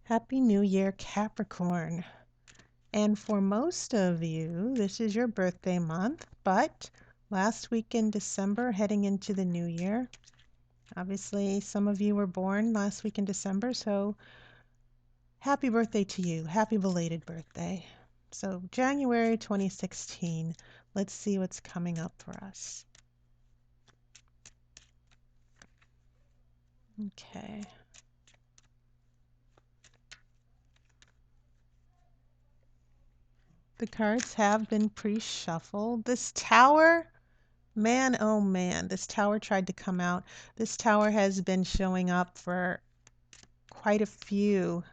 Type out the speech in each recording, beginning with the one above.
Happy New Year, Capricorn. And for most of you, this is your birthday month, but last week in December, heading into the new year, obviously some of you were born last week in December, so happy birthday to you. Happy belated birthday. So, January 2016, let's see what's coming up for us. Okay. The cards have been pre-shuffled. This tower. Man, oh man, this tower tried to come out. This tower has been showing up for quite a few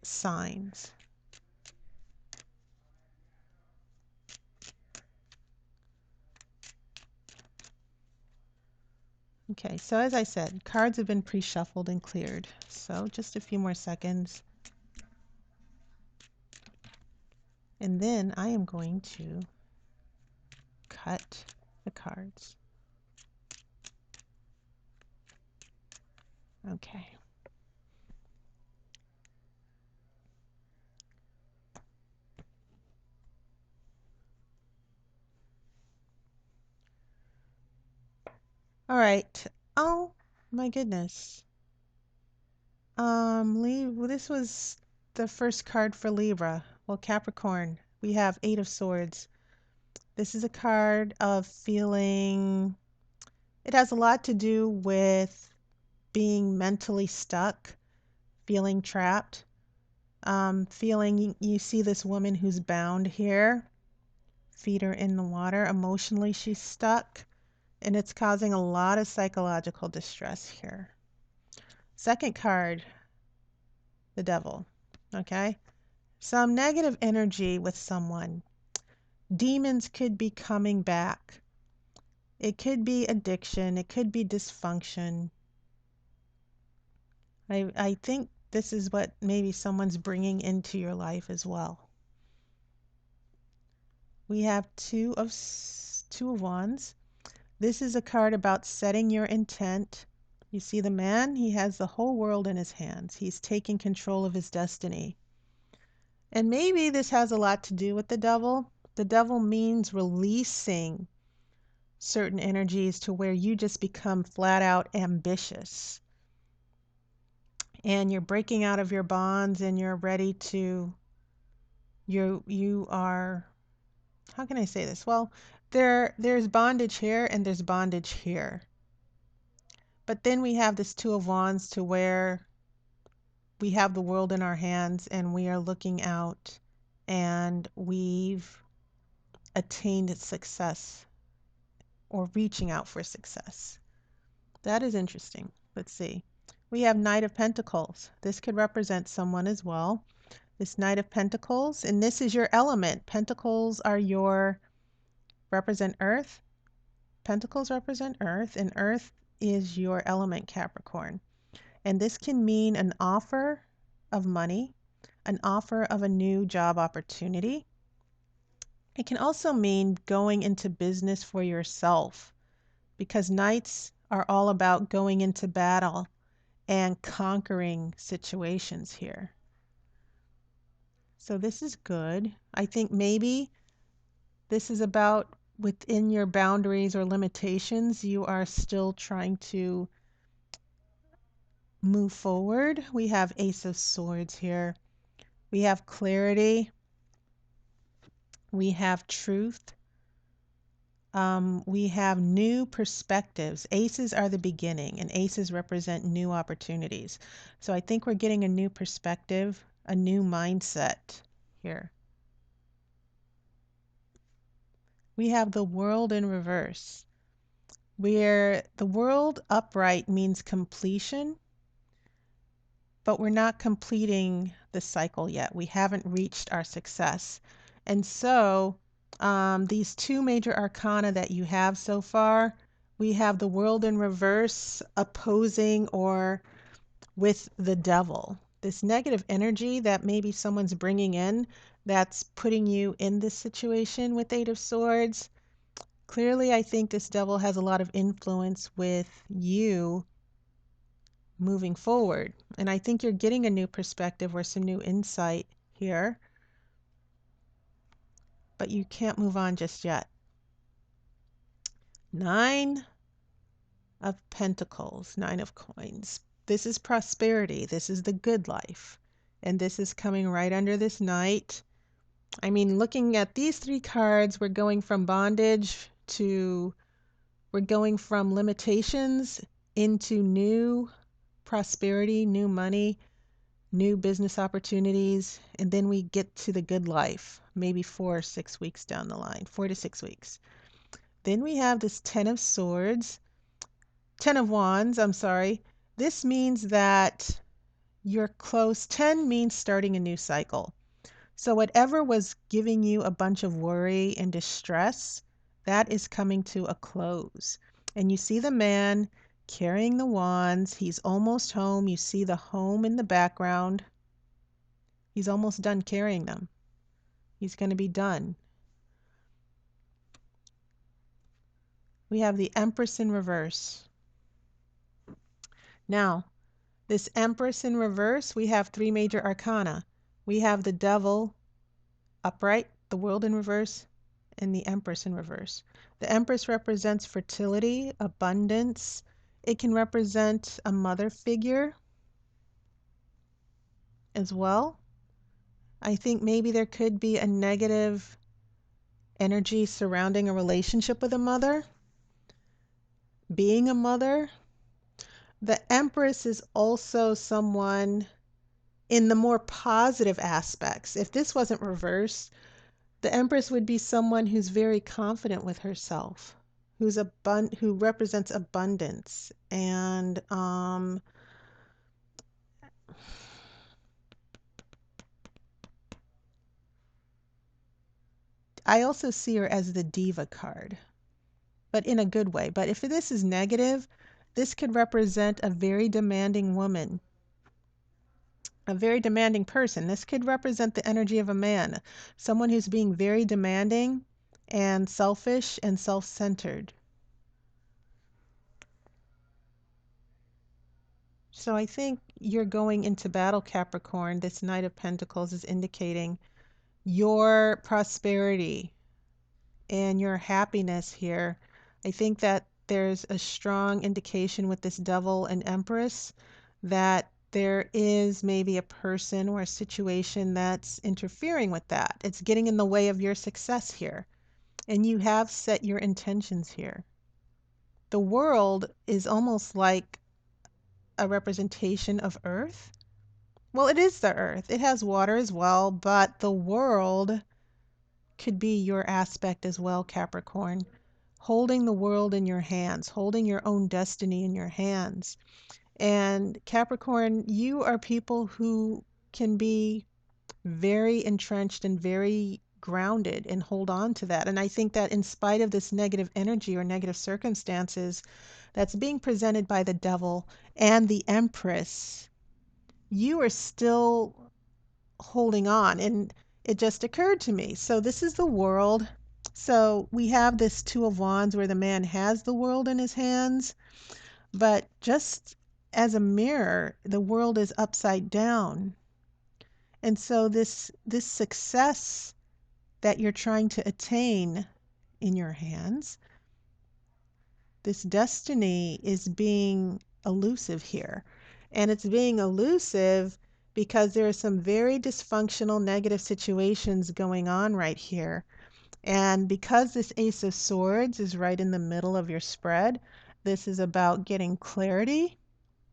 signs. Okay, so as I said, cards have been pre-shuffled and cleared. So just a few more seconds. And then I am going to cut the cards. Okay. All right. Oh my goodness. This was the first card for Libra. Well, Capricorn, we have Eight of Swords. This is a card of feeling, it has a lot to do with being mentally stuck, feeling trapped, feeling you see this woman who's bound here, feet are in the water, emotionally she's stuck, and it's causing a lot of psychological distress here. Second card, the devil, okay? Some negative energy with someone. Demons could be coming back. It could be addiction, it could be dysfunction. I think this is what maybe someone's bringing into your life as well. We have two of wands. This is a card about setting your intent. You see the man, he has the whole world in his hands. He's taking control of his destiny. And maybe this has a lot to do with the devil. The devil means releasing certain energies to where you just become flat out ambitious. And you're breaking out of your bonds and you're ready to you are, how can I say this? Well, there's bondage here and there's bondage here. But then we have this Two of Wands to where we have the world in our hands and we are looking out and we've attained success or reaching out for success. That is interesting. Let's see. We have Knight of Pentacles. This could represent someone as well. This Knight of Pentacles, and this is your element. Pentacles are your represent earth. Pentacles represent earth, and earth is your element, Capricorn. And this can mean an offer of money, an offer of a new job opportunity. It can also mean going into business for yourself because knights are all about going into battle and conquering situations here. So this is good. I think maybe this is about within your boundaries or limitations, you are still trying to move forward. We have Ace of Swords here. We have clarity. We have truth. We have new perspectives. Aces are the beginning, and aces represent new opportunities. So I think we're getting a new perspective, a new mindset here. We have the world in reverse, where the world upright means completion, but we're not completing the cycle yet. We haven't reached our success. And so these two major arcana that you have so far, we have the world in reverse opposing or with the devil. This negative energy that maybe someone's bringing in that's putting you in this situation with Eight of Swords. Clearly, I think this devil has a lot of influence with you moving forward. And I think you're getting a new perspective or some new insight here, but you can't move on just yet. Nine of Pentacles, Nine of Coins. This is prosperity. This is the good life. And this is coming right under this Knight. I mean, looking at these three cards, we're going from bondage to, we're going from limitations into new prosperity, new money, new business opportunities, and then we get to the good life, maybe 4 or 6 weeks down the line, 4 to 6 weeks. Then we have this 10 of Swords, 10 of Wands, I'm sorry. This means that you're close. 10 means starting a new cycle. So whatever was giving you a bunch of worry and distress, that is coming to a close. And you see the man carrying the wands. He's almost home. You see the home in the background. He's almost done carrying them. He's going to be done. We have the Empress in reverse. Now, this Empress in reverse, we have 3 major arcana. We have the Devil upright, the World in reverse, and the Empress in reverse. The Empress represents fertility, abundance. It can represent a mother figure as well. I think maybe there could be a negative energy surrounding a relationship with a mother, being a mother. The Empress is also someone in the more positive aspects. If this wasn't reversed, the Empress would be someone who's very confident with herself, who represents abundance. And I also see her as the Diva card, but in a good way. But if this is negative, this could represent a very demanding woman, a very demanding person. This could represent the energy of a man, someone who's being very demanding and selfish and self-centered. So I think you're going into battle, Capricorn. This Knight of Pentacles is indicating your prosperity and your happiness here. I think that there's a strong indication with this Devil and Empress that there is maybe a person or a situation that's interfering with that. It's getting in the way of your success here. And you have set your intentions here. The world is almost like a representation of Earth. Well, it is the Earth. It has water as well, but the world could be your aspect as well, Capricorn. Holding the world in your hands, holding your own destiny in your hands. And Capricorn, you are people who can be very entrenched and very grounded and hold on to that. And I think that in spite of this negative energy or negative circumstances that's being presented by the Devil and the Empress, you are still holding on. And it just occurred to me. So this is the world. So we have this Two of Wands where the man has the world in his hands, but just as a mirror, the world is upside down. And so this success that you're trying to attain in your hands, this destiny is being elusive here. And it's being elusive because there are some very dysfunctional negative situations going on right here. And because this Ace of Swords is right in the middle of your spread, this is about getting clarity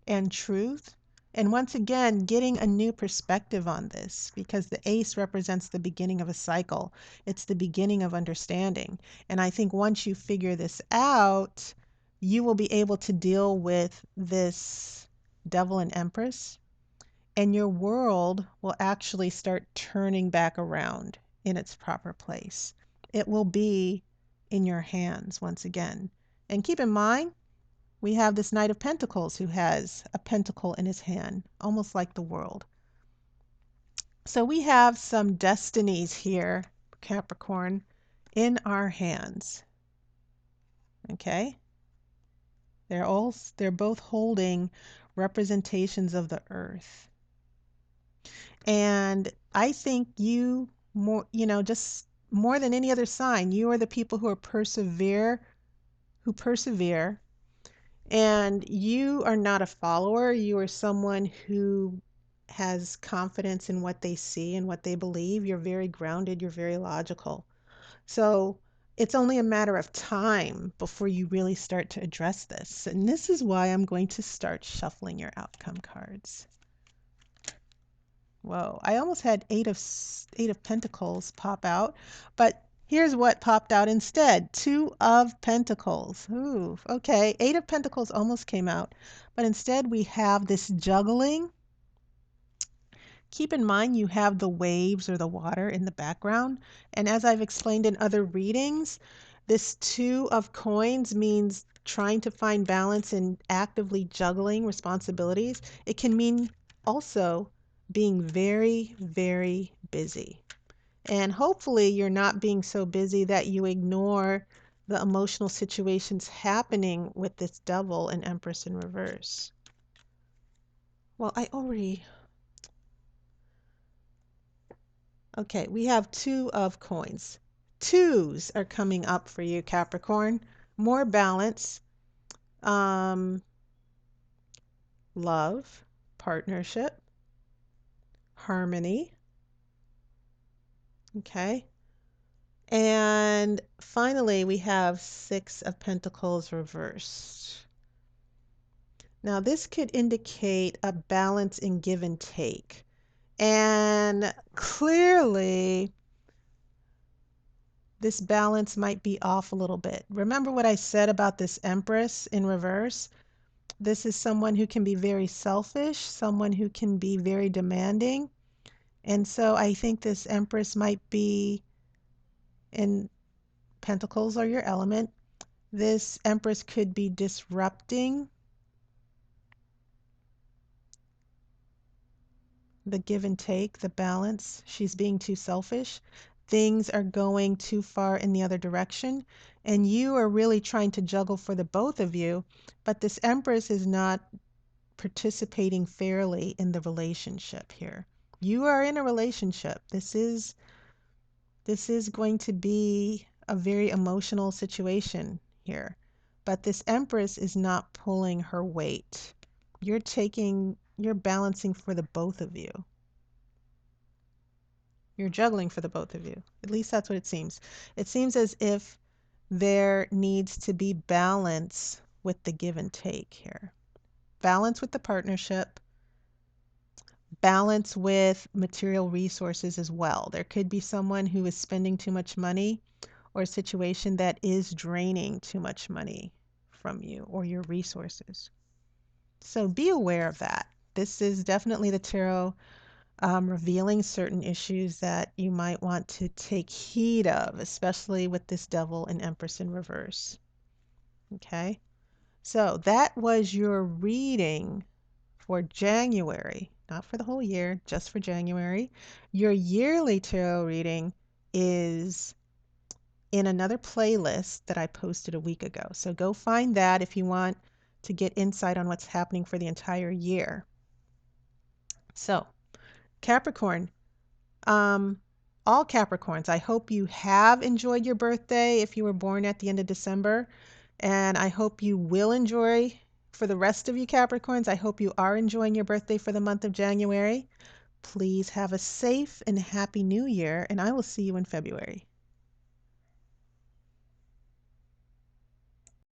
and truth. And once again, getting a new perspective on this because the ace represents the beginning of a cycle. It's the beginning of understanding. And I think once you figure this out, you will be able to deal with this Devil and Empress, and your world will actually start turning back around in its proper place. It will be in your hands once again. And keep in mind, we have this Knight of Pentacles who has a pentacle in his hand, almost like the world. So we have some destinies here, Capricorn, in our hands. Okay? They're both holding representations of the earth. And I think you more, just more than any other sign, you are the people who persevere, and you are not a follower. You are someone who has confidence in what they see and what they believe. You're very grounded, you're very logical. So it's only a matter of time before you really start to address this. And this is why I'm going to start shuffling your outcome cards. Whoa, I almost had eight of pentacles pop out, but here's what popped out instead. Two of pentacles. Ooh, okay. Eight of pentacles almost came out, but instead we have this juggling. Keep in mind you have the waves or the water in the background. And as I've explained in other readings, this two of coins means trying to find balance and actively juggling responsibilities. It can mean also being very, very busy. And hopefully you're not being so busy that you ignore the emotional situations happening with this Devil and Empress in reverse. Well, okay, we have two of coins. Twos are coming up for you, Capricorn. More balance, um, love, partnership, harmony. Okay. And finally, we have Six of Pentacles reversed. Now, this could indicate a balance in give and take. And clearly, this balance might be off a little bit. Remember what I said about this Empress in reverse? This is someone who can be very selfish, someone who can be very demanding. And so I think this Empress might be in Pentacles are your element. This Empress could be disrupting the give and take, the balance. She's being too selfish. Things are going too far in the other direction. And you are really trying to juggle for the both of you. But this Empress is not participating fairly in the relationship here. You are in a relationship. This is going to be a very emotional situation here. But this Empress is not pulling her weight. You're balancing for the both of you. You're juggling for the both of you. At least that's what it seems. It seems as if there needs to be balance with the give and take here. Balance with the partnership, balance with material resources as well. There could be someone who is spending too much money or a situation that is draining too much money from you or your resources. So be aware of that. This is definitely the tarot revealing certain issues that you might want to take heed of, especially with this Devil and Empress in reverse. Okay, so that was your reading for January, not for the whole year, just for January. Your yearly tarot reading is in another playlist that I posted a week ago. So go find that if you want to get insight on what's happening for the entire year. So, Capricorn, all Capricorns, I hope you have enjoyed your birthday if you were born at the end of December. And I hope you will enjoy, for the rest of you Capricorns, I hope you are enjoying your birthday for the month of January. Please have a safe and happy new year, and I will see you in February.